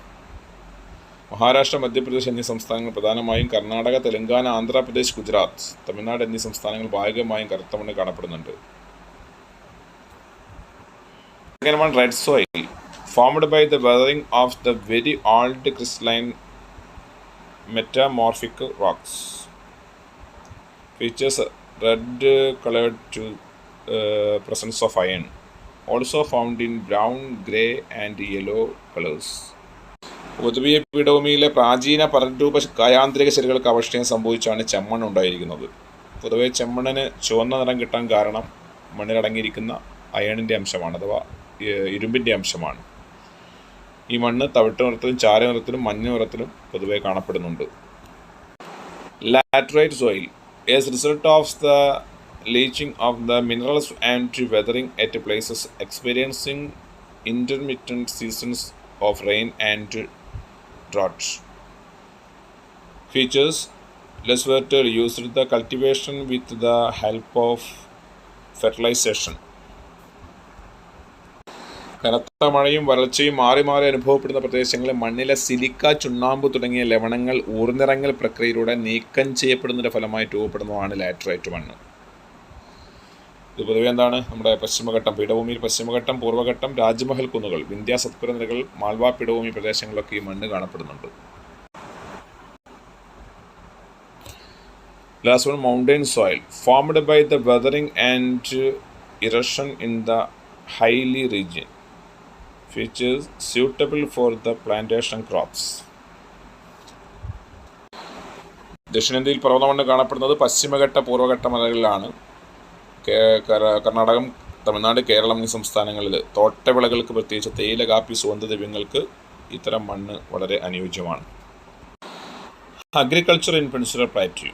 മഹാരാഷ്ട്ര, മധ്യപ്രദേശ് എന്നീ സംസ്ഥാനങ്ങൾ പ്രധാനമായും കർണാടക, തെലങ്കാന, ആന്ധ്രാപ്രദേശ്, ഗുജറാത്ത്, തമിഴ്നാട് എന്നീ സംസ്ഥാനങ്ങൾ ഭാഗികമായും കറുത്ത മണ്ണ് കാണപ്പെടുന്നുണ്ട്. Second one, red soil formed by the weathering of the very old crystalline metamorphic rocks. Features red colored to presence of iron. Also found in brown, grey and yellow colors. പൊതുവെ പീഠഭൂമിയിലെ പ്രാചീന പരരൂപ കായാന്തരിക ശരികൾക്ക് അവക്ഷയം സംഭവിച്ചാണ് ചെമ്മണ്ണ് ഉണ്ടായിരിക്കുന്നത്. പൊതുവെ ചെമ്മണ്ണിന് ചുവന്ന നിറം കിട്ടാൻ കാരണം മണ്ണിലടങ്ങിയിരിക്കുന്ന അയണിൻ്റെ അംശമാണ്, അഥവാ ഇരുമ്പിൻ്റെ അംശമാണ്. ഈ മണ്ണ് തവിട്ട് നിറത്തിലും ചാര നിറത്തിലും മഞ്ഞ നിറത്തിലും പൊതുവെ കാണപ്പെടുന്നുണ്ട്. Laterite soil as result of the leaching of the minerals and weathering at places experiencing intermittent seasons of rain and drought. Features less fertile, used the cultivation with the help of fertilization. കനത്ത മഴയും വരൾച്ചയും മാറി മാറി അനുഭവപ്പെടുന്ന പ്രദേശങ്ങളിൽ മണ്ണിലെ silica, ചുണ്ണാമ്പ് തുടങ്ങിയ ലവണങ്ങൾ ഊർന്നിറങ്ങൽ പ്രക്രിയയിലൂടെ നീക്കം ചെയ്യപ്പെടുന്നതിൻ്റെ ഫലമായി രൂപപ്പെടുന്നതാണ് ലാറ്ററൈറ്റ് മണ്ണ്. ഇത് പൊതുവെ എന്താണ്, നമ്മുടെ പശ്ചിമഘട്ടം പീഠഭൂമിയിൽ പശ്ചിമഘട്ടം, പൂർവ്വഘട്ടം, രാജ്മഹൽ കുന്നുകൾ, വിന്ധ്യ സത്പുര നിരകൾ, മാൾവ പീഠഭൂമി പ്രദേശങ്ങളിലൊക്കെ ഈ മണ്ണ് കാണപ്പെടുന്നുണ്ട്. Last one, mountain soil formed by the weathering and erosion in the highly region. Features suitable for the plantation crops. ദക്ഷിണേന്ത്യയിൽ പർവ്വതമണ്ണ് കാണപ്പെടുന്നത് പശ്ചിമഘട്ട, പൂർവ്വഘട്ട മലകളിലാണ്. കർണാടകം, തമിഴ്നാട്, കേരളം എന്നീ സംസ്ഥാനങ്ങളിൽ തോട്ടവിളകൾക്ക്, പ്രത്യേകിച്ച് തേയില, കാപ്പി, സുഗന്ധദ്രവ്യങ്ങൾക്ക് ഇത്തരം മണ്ണ് വളരെ അനുയോജ്യമാണ്. Agriculture in Peninsular Plateau.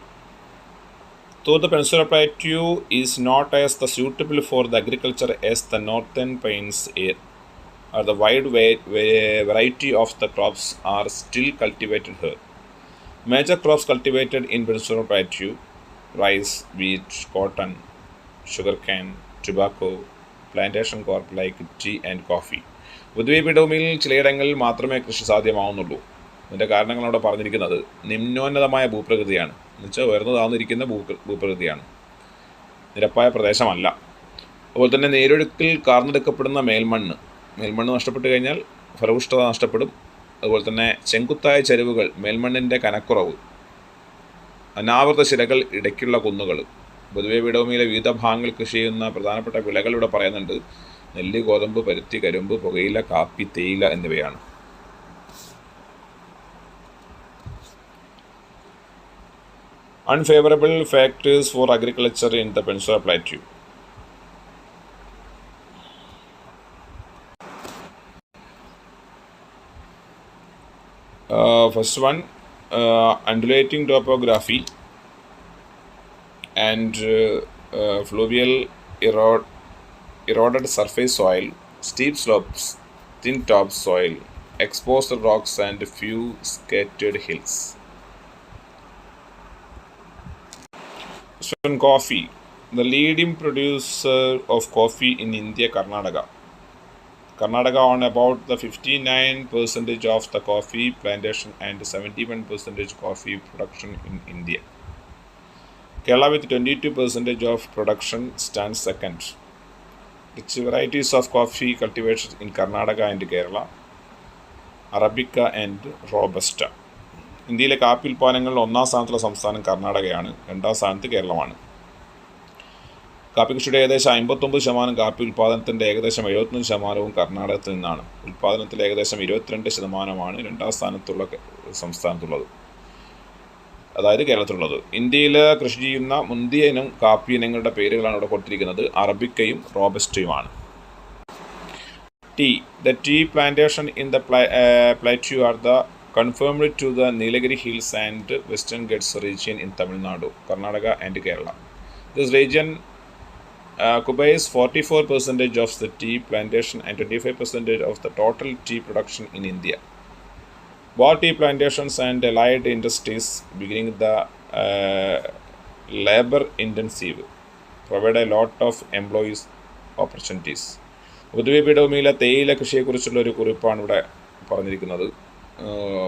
Though the Peninsular Plateau is not as the suitable for the agriculture as the northern plains or the wide variety of the crops are still cultivated here. Major crops cultivated in Peninsular Plateau: rice, wheat, cotton, sugarcane, tobacco, plantation crop like tea and coffee. പൊതുവെ പീഠഭൂമിയിൽ ചിലയിടങ്ങളിൽ മാത്രമേ കൃഷി സാധ്യമാവുന്നുള്ളൂ. അതിൻ്റെ കാരണങ്ങൾ അവിടെ പറഞ്ഞിരിക്കുന്നത് നിമ്നോന്നതമായ ഭൂപ്രകൃതിയാണ്, എന്നുവെച്ചാൽ ഉയർന്നു താഴ്ന്നിരിക്കുന്ന ഭൂപ്രകൃതിയാണ്, നിരപ്പായ പ്രദേശമല്ല. അതുപോലെ തന്നെ നീരൊഴുക്കിൽ കാർന്നെടുക്കപ്പെടുന്ന മേൽമണ്ണ് നഷ്ടപ്പെട്ട് കഴിഞ്ഞാൽ ഫലപുഷ്ടത നഷ്ടപ്പെടും. അതുപോലെ തന്നെ ചെങ്കുത്തായ ചരിവുകൾ, മേൽമണ്ണിൻ്റെ കനക്കുറവ്, അനാവൃത ശിലകൾ, ഇടയ്ക്കുള്ള കുന്നുകൾ. പൊതുവെ പീഠഭൂമിയിലെ വിവിധ ഭാഗങ്ങൾ കൃഷി ചെയ്യുന്ന പ്രധാനപ്പെട്ട വിളകൾ ഇവിടെ പറയുന്നുണ്ട്. നെല്ല്, ഗോതമ്പ്, പരുത്തി, കരിമ്പ്, പുകയില, കാപ്പി, തേയില എന്നിവയാണ്. Unfavorable factors for agriculture in the Peninsular Plateau. First one, undulating topography and fluvial eroded surface soil, steep slopes, thin top soil, exposed rocks and few scattered hills. Coffee. The leading producer of coffee in India, Karnataka. Karnataka on about the 59% of the coffee plantation and 71% coffee production in India. Kerala with 22% of production stands second. Rich varieties of coffee cultivated in Karnataka and Kerala: Arabica and Robusta. ഇന്ത്യയിലെ കാപ്പി ഉൽപ്പാദനങ്ങളിൽ ഒന്നാം സ്ഥാനത്തുള്ള സംസ്ഥാനം കർണാടകയാണ്. രണ്ടാം സ്ഥാനത്ത് കേരളമാണ്. കാപ്പി കൃഷിയുടെ ഏകദേശം 59% കാപ്പി ഉൽപ്പാദനത്തിൻ്റെ ഏകദേശം 75% കർണാടകത്തിൽ നിന്നാണ്. ഉൽപ്പാദനത്തിൽ ഏകദേശം 22% രണ്ടാം സ്ഥാനത്തുള്ള സംസ്ഥാനത്തുള്ളത്, അതായത് കേരളത്തിലുള്ളത്. ഇന്ത്യയിൽ കൃഷി ചെയ്യുന്ന മുന്തിയ ഇനം കാപ്പി ഇനങ്ങളുടെ പേരുകളാണ് ഇവിടെ കൊടുത്തിരിക്കുന്നത്. അറബിക്കയും റോബസ്റ്റയുമാണ്. Tea. The tea plantation in the plateau are the confined to the Nilagiri Hills and Western Ghats region in Tamil Nadu, Karnataka and Kerala. This region occupies 44% of the tea plantation and 25% of the total tea production in India. Both tea plantations and allied industries, beginning the labor intensive, provide a lot of employees opportunities. പൊതുവെ പീഠഭൂമിയിലെ തേയില കൃഷിയെക്കുറിച്ചുള്ള ഒരു കുറിപ്പാണ് ഇവിടെ പറഞ്ഞിരിക്കുന്നത്.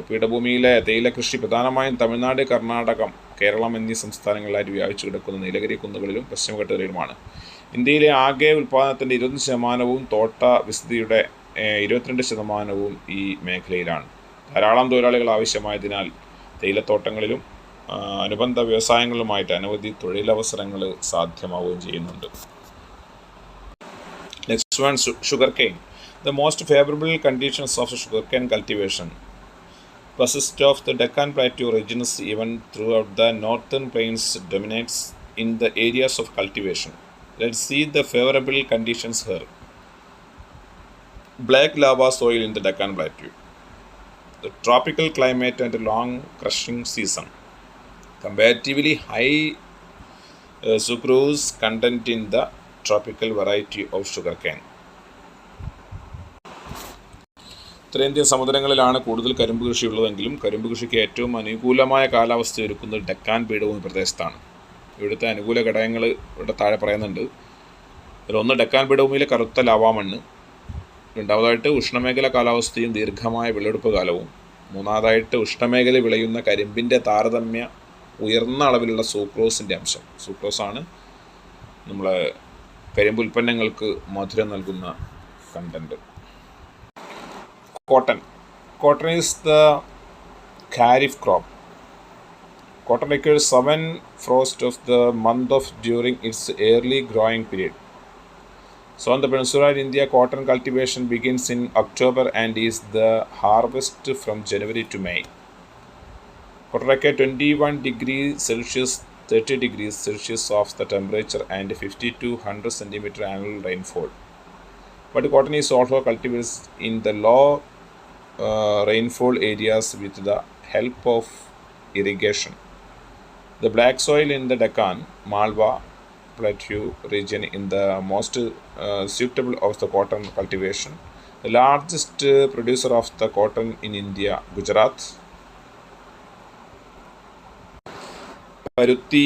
പീഠഭൂമിയിലെ തേയില കൃഷി പ്രധാനമായും തമിഴ്നാട്, കർണാടകം, കേരളം എന്നീ സംസ്ഥാനങ്ങളിലായിട്ട് വ്യാപിച്ചു കിടക്കുന്ന നീലഗിരി കുന്നുകളിലും പശ്ചിമഘട്ടങ്ങളിലുമാണ്. ഇന്ത്യയിലെ ആകെ ഉൽപ്പാദനത്തിൻ്റെ 20% തോട്ട വിസ്തൃതിയുടെ 22% ഈ മേഖലയിലാണ്. ധാരാളം തൊഴിലാളികൾ ആവശ്യമായതിനാൽ തേയിലത്തോട്ടങ്ങളിലും അനുബന്ധ വ്യവസായങ്ങളിലുമായിട്ട് അനവധി തൊഴിലവസരങ്ങൾ സാധ്യമാവുകയും ചെയ്യുന്നുണ്ട്. Next one, sugarcane. The most favorable conditions of sugarcane cultivation persist of the Deccan Plateau regions even throughout the northern plains dominates in the areas of cultivation. Let's see the favorable conditions here. Black lava soil in the Deccan Plateau. The tropical climate and long crushing season. Comparatively high sucrose content in the tropical variety of sugarcane. ഉത്തരേന്ത്യൻ സമുദ്രങ്ങളിലാണ് കൂടുതൽ കരിമ്പ് കൃഷി ഉള്ളതെങ്കിലും കരിമ്പ് കൃഷിക്ക് ഏറ്റവും അനുകൂലമായ കാലാവസ്ഥ ഒരുക്കുന്നത് ഡെക്കാൻ പീഠഭൂമി പ്രദേശത്താണ്. ഇവിടുത്തെ അനുകൂല ഘടകങ്ങൾ ഇവിടെ താഴെ പറയുന്നുണ്ട്. അതിലൊന്ന് ഡെക്കാൻ പീഠഭൂമിയിലെ കറുത്ത ലാവാമണ്ണ്, രണ്ടാമതായിട്ട് ഉഷ്ണമേഖല കാലാവസ്ഥയും ദീർഘമായ വിളവെടുപ്പ് കാലവും, മൂന്നാമതായിട്ട് ഉഷ്ണമേഖല വിളയുന്ന കരിമ്പിൻ്റെ താരതമ്യ ഉയർന്ന അളവിലുള്ള സൂക്രോസിൻ്റെ അംശം. സൂക്രോസാണ് നമ്മളെ കരിമ്പ് ഉൽപ്പന്നങ്ങൾക്ക് മധുരം നൽകുന്ന content. Cotton is the kharif crop. Cotton requires 7 frosts of the month of during its early growing period. So in the peninsular India, cotton cultivation begins in October and is the harvest from January to May. Cotton requires 21 degrees Celsius 30 degrees Celsius of the temperature and 50 to 100 cm annual rainfall. But cotton is also cultivated in the low rainfall areas with the help of irrigation. The black soil in the Deccan, Malwa Plateau region in the most suitable of the cotton cultivation. The largest producer of the cotton in India, Gujarat. പരുത്തി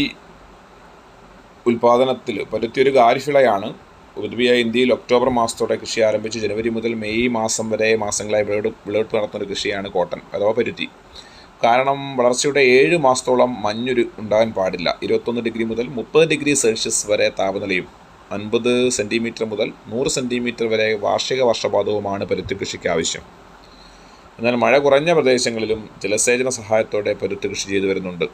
ഉൽപ്പാദനത്തിൽ പരുത്തി ഒരു ഖാരിഫിളയാണ്. പൊതുവെ ഇന്ത്യയിൽ October മാസത്തോടെ കൃഷി ആരംഭിച്ച് ജനുവരി മുതൽ മെയ് മാസം വരെ മാസങ്ങളായി വിളവെടുപ്പ് നടത്തുന്ന ഒരു കൃഷിയാണ് കോട്ടൺ അഥവാ പരുത്തി. കാരണം വളർച്ചയുടെ 7 മാസത്തോളം മഞ്ഞൊരു ഉണ്ടാകാൻ പാടില്ല. 21 ഡിഗ്രി മുതൽ 30 ഡിഗ്രി സെൽഷ്യസ് വരെ താപനിലയും 50 സെൻറ്റിമീറ്റർ മുതൽ 100 സെൻറ്റിമീറ്റർ വരെ വാർഷിക വർഷപാതവുമാണ് പരുത്തി കൃഷിക്ക് ആവശ്യം. എന്നാൽ മഴ കുറഞ്ഞ പ്രദേശങ്ങളിലും ജലസേചന സഹായത്തോടെ പരുത്തി കൃഷി ചെയ്തു വരുന്നുണ്ട്.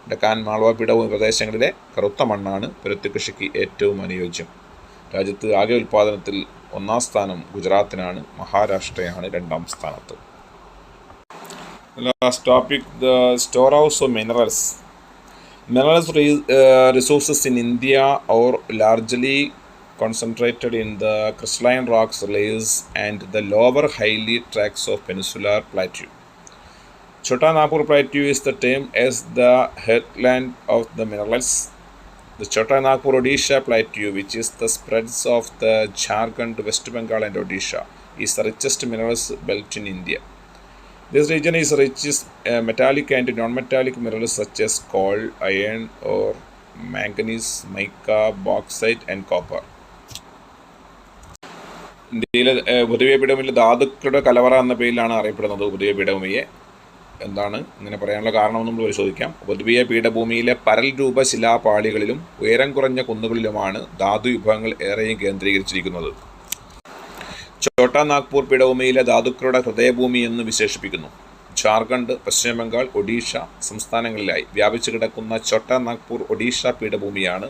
ഡെക്കാൻ, മാൾവ പീഠഭൂമി പ്രദേശങ്ങളിലെ കറുത്ത മണ്ണാണ് പരുത്തി കൃഷിക്ക് ഏറ്റവും അനുയോജ്യം. രാജ്യത്ത് ആകെ ഉൽപ്പാദനത്തിൽ ഒന്നാം സ്ഥാനം ഗുജറാത്തിനാണ്, മഹാരാഷ്ട്രയാണ് രണ്ടാം സ്ഥാനത്ത്. Last topic, the storehouse of minerals. Minerals resources in India are largely concentrated in the crystalline rocks layers and the lower highly tracts of peninsular plateau. Chota Nagpur Plateau is the term as the heartland of the minerals. The Chota Nagpur Odisha Plateau, which is the spreads of the Jharkhand, West Bengal and Odisha, is the richest minerals belt in India. This region is rich in metallic and non-metallic minerals such as coal, iron, ore, manganese, mica, bauxite and copper. ഇന്ത്യയിലെ പൊതുവെ പീഠഭൂമിയിലെ ധാതുക്കളുടെ കലവറ എന്ന പേരിലാണ് അറിയപ്പെടുന്നത് പൊതുവെ പീഠഭൂമിയെ. എന്താണ് ഇങ്ങനെ പറയാനുള്ള കാരണമെന്ന് നമ്മൾ പരിശോധിക്കാം. പൊതുവെ പീഠഭൂമിയിലെ പരൽ രൂപ ശിലാപാളികളിലും ഉയരം കുറഞ്ഞ കുന്നുകളിലുമാണ് ധാതു വിഭവങ്ങൾ ഏറെയും കേന്ദ്രീകരിച്ചിരിക്കുന്നത്. ചോട്ടാ നാഗ്പൂർ പീഠഭൂമിയിലെ ധാതുക്കളുടെ ഹൃദയഭൂമി എന്ന് വിശേഷിപ്പിക്കുന്നു. ജാർഖണ്ഡ്, പശ്ചിമ ബംഗാൾ, ഒഡീഷ സംസ്ഥാനങ്ങളിലായി വ്യാപിച്ചു കിടക്കുന്ന ഛോട്ടാ നാഗ്പൂർ ഒഡീഷ പീഠഭൂമിയാണ്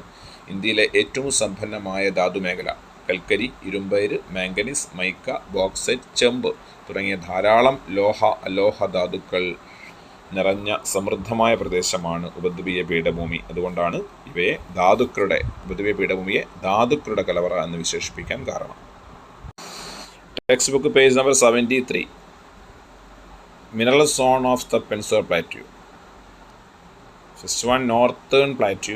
ഇന്ത്യയിലെ ഏറ്റവും സമ്പന്നമായ ധാതുമേഖല. കൽക്കരി, ഇരുമ്പയിര്, മാംഗനീസ്, മൈക്ക, ബോക്സൈറ്റ്, ചെമ്പ് തുടങ്ങിയ ധാരാളം അലോഹ ധാതുക്കൾ നിറഞ്ഞ സമൃദ്ധമായ പ്രദേശമാണ് ഉപദ്വീപീയ പീഠഭൂമി. അതുകൊണ്ടാണ് ഉപദ്വീപീയ പീഠഭൂമിയെ ധാതുക്കളുടെ കലവറ എന്ന് വിശേഷിപ്പിക്കാൻ കാരണം. Text book page number 73. Mineral zone of the Peninsular Plateau. First one Northern Plateau,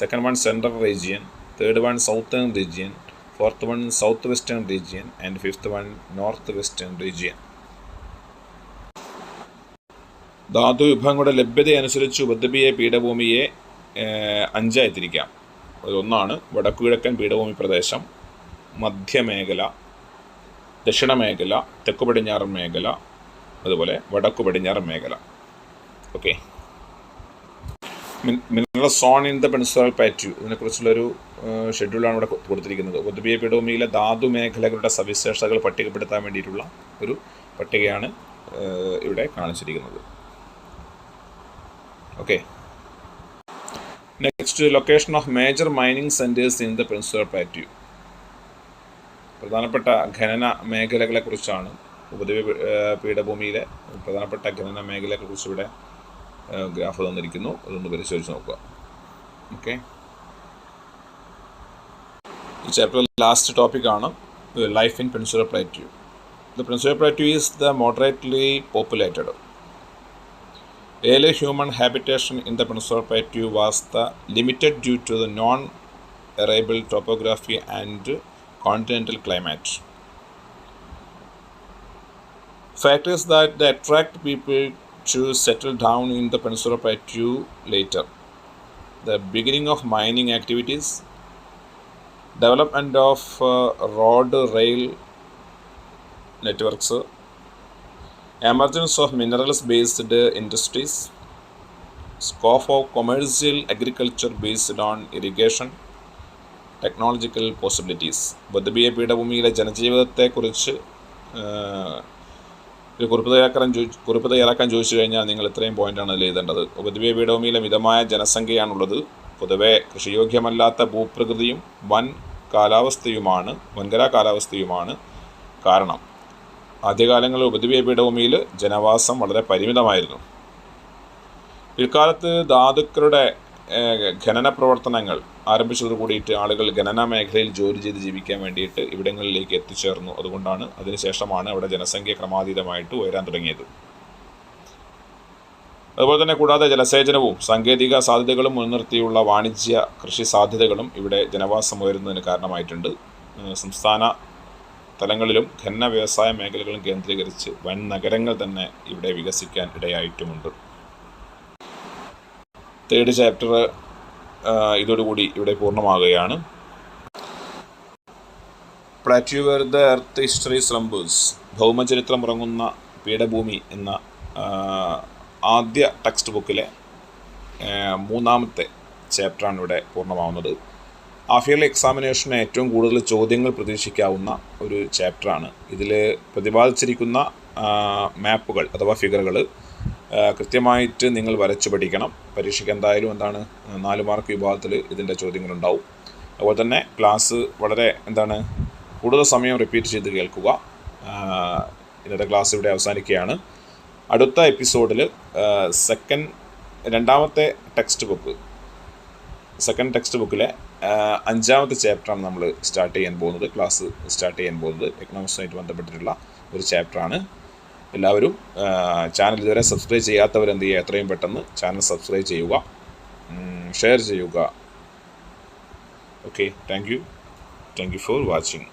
second one Central region, third one Southern region, fourth one Southwestern region, and fifth one Northwestern region. ധാതു വിഭവങ്ങളുടെ ലഭ്യതയനുസരിച്ച് ഉപദ്വീപീയ പീഠഭൂമിയെ 5 തിരിക്കാം. അതിലൊന്നാണ് വടക്കുകിഴക്കൻ പീഠഭൂമി പ്രദേശം, മധ്യമേഖല, ദക്ഷിണമേഖല, തെക്കു പടിഞ്ഞാറൻ മേഖല, അതുപോലെ വടക്കു പടിഞ്ഞാറൻ മേഖല. Okay, mineral zone in the peninsular plateau, ഇതിനെക്കുറിച്ചുള്ളൊരു ഷെഡ്യൂളാണ് ഇവിടെ കൊടുത്തിരിക്കുന്നത്. ഉപദ്വീപീയ പീഠഭൂമിയിലെ ധാതു മേഖലകളുടെ സവിശേഷതകൾ പട്ടികപ്പെടുത്താൻ വേണ്ടിയിട്ടുള്ള ഒരു പട്ടികയാണ് ഇവിടെ കാണിച്ചിരിക്കുന്നത്. Okay, next location of major mining centres in the peninsular plateau. പ്രധാനപ്പെട്ട ഖനന മേഖലകളെക്കുറിച്ചാണ് ഉപദ്വീപ പീഠഭൂമിയിലെ പ്രധാനപ്പെട്ട ഖനന മേഖലയെക്കുറിച്ച് ഇവിടെ ഗ്രാഫ് തന്നിരിക്കുന്നു. അതൊന്ന് പരിശോധിച്ച് നോക്കുക. ഓക്കെ, ഈ ചാപ്റ്ററിൽ ലാസ്റ്റ് ടോപ്പിക്കാണ് life in peninsular plateau. The peninsular plateau is the moderately populated. Early human habitation in the Peninsular Plateau was limited due to the non-arable topography and continental climate. Factors that attract people to settle down in the Peninsular Plateau later: the beginning of mining activities, development of road rail networks, emergence of minerals-based industries, scope of commercial agriculture based on irrigation, technological possibilities. ഉപദ്വീപീയ പീഠഭൂമിയിലെ ജനജീവിതത്തെക്കുറിച്ച് ഒരു കുറിപ്പ് തയ്യാറാക്കാൻ ചോദിച്ചു കഴിഞ്ഞാൽ നിങ്ങൾ ഇത്രയും പോയിൻ്റാണ് അതിൽ എഴുതേണ്ടത്. ഉപദ്വീപീയ പീഠഭൂമിയിലെ മിതമായ ജനസംഖ്യയാണുള്ളത്. പൊതുവെ കൃഷിയോഗ്യമല്ലാത്ത ഭൂപ്രകൃതിയും വൻകര കാലാവസ്ഥയുമാണ് കാരണം. ആദ്യകാലങ്ങളിൽ ഉപദ്വീപീയ പീഠഭൂമിയിൽ ജനവാസം വളരെ പരിമിതമായിരുന്നു. പിൽക്കാലത്ത് ധാതുക്കളുടെ ഖനന പ്രവർത്തനങ്ങൾ ആരംഭിച്ചതോടു കൂടിയിട്ട് ആളുകൾ ഖനന മേഖലയിൽ ജോലി ചെയ്ത് ജീവിക്കാൻ വേണ്ടിയിട്ട് ഇവിടങ്ങളിലേക്ക് എത്തിച്ചേർന്നു. അതുകൊണ്ടാണ് അതിനുശേഷമാണ് അവിടെ ജനസംഖ്യ ക്രമാതീതമായിട്ട് ഉയരാൻ തുടങ്ങിയത്. അതുപോലെ തന്നെ കൂടാതെ ജലസേചനവും സാങ്കേതിക സാധ്യതകളും മുൻനിർത്തിയുള്ള വാണിജ്യ കൃഷി സാധ്യതകളും ഇവിടെ ജനവാസം ഉയരുന്നതിന് കാരണമായിട്ടുണ്ട്. സംസ്ഥാന തലങ്ങളിലും ഖനന വ്യവസായ മേഖലകളും കേന്ദ്രീകരിച്ച് വൻ നഗരങ്ങൾ തന്നെ ഇവിടെ വികസിക്കാൻ ഇടയായിട്ടുമുണ്ട്. തേർഡ് ചാപ്റ്റർ ഇതോടുകൂടി ഇവിടെ പൂർണ്ണമാകുകയാണ്. Plateau where the earth history slumbers, ഭൗമചരിത്രം ഉറങ്ങുന്ന പീഠഭൂമി എന്ന ആദ്യ ടെക്സ്റ്റ് ബുക്കിലെ 3ാമത്തെ ചാപ്റ്ററാണ് ഇവിടെ പൂർണ്ണമാവുന്നത്. ഹാഫ് ഇയർലി എക്സാമിനേഷന് ഏറ്റവും കൂടുതൽ ചോദ്യങ്ങൾ പ്രതീക്ഷിക്കാവുന്ന ഒരു ചാപ്റ്ററാണ്. ഇതിൽ പ്രതിപാദിച്ചിരിക്കുന്ന മാപ്പുകൾ അഥവാ ഫിഗറുകൾ കൃത്യമായിട്ട് നിങ്ങൾ വരച്ച് പഠിക്കണം. പരീക്ഷയ്ക്ക് എന്തായാലും 4 മാർക്ക് വിഭാഗത്തിൽ ഇതിൻ്റെ ചോദ്യങ്ങളുണ്ടാവും. അതുപോലെ തന്നെ ക്ലാസ് വളരെ കൂടുതൽ സമയം റിപ്പീറ്റ് ചെയ്ത് കേൾക്കുക. ഇന്നത്തെ ക്ലാസ് ഇവിടെ അവസാനിക്കുകയാണ്. അടുത്ത എപ്പിസോഡിൽ രണ്ടാമത്തെ ടെക്സ്റ്റ് ബുക്കിലെ 5ാമത്തെ ചാപ്റ്ററാണ് നമ്മൾ ക്ലാസ് സ്റ്റാർട്ട് ചെയ്യാൻ പോകുന്നത്. എക്കണോമിക്സുമായിട്ട് ബന്ധപ്പെട്ടിട്ടുള്ള ഒരു ചാപ്റ്ററാണ്. എല്ലാവരും ചാനൽ ഇതുവരെ സബ്സ്ക്രൈബ് ചെയ്യാത്തവരെന്ത് ചെയ്യുക, എത്രയും പെട്ടെന്ന് ചാനൽ സബ്സ്ക്രൈബ് ചെയ്യുക, ഷെയർ ചെയ്യുക. Okay, thank you for watching.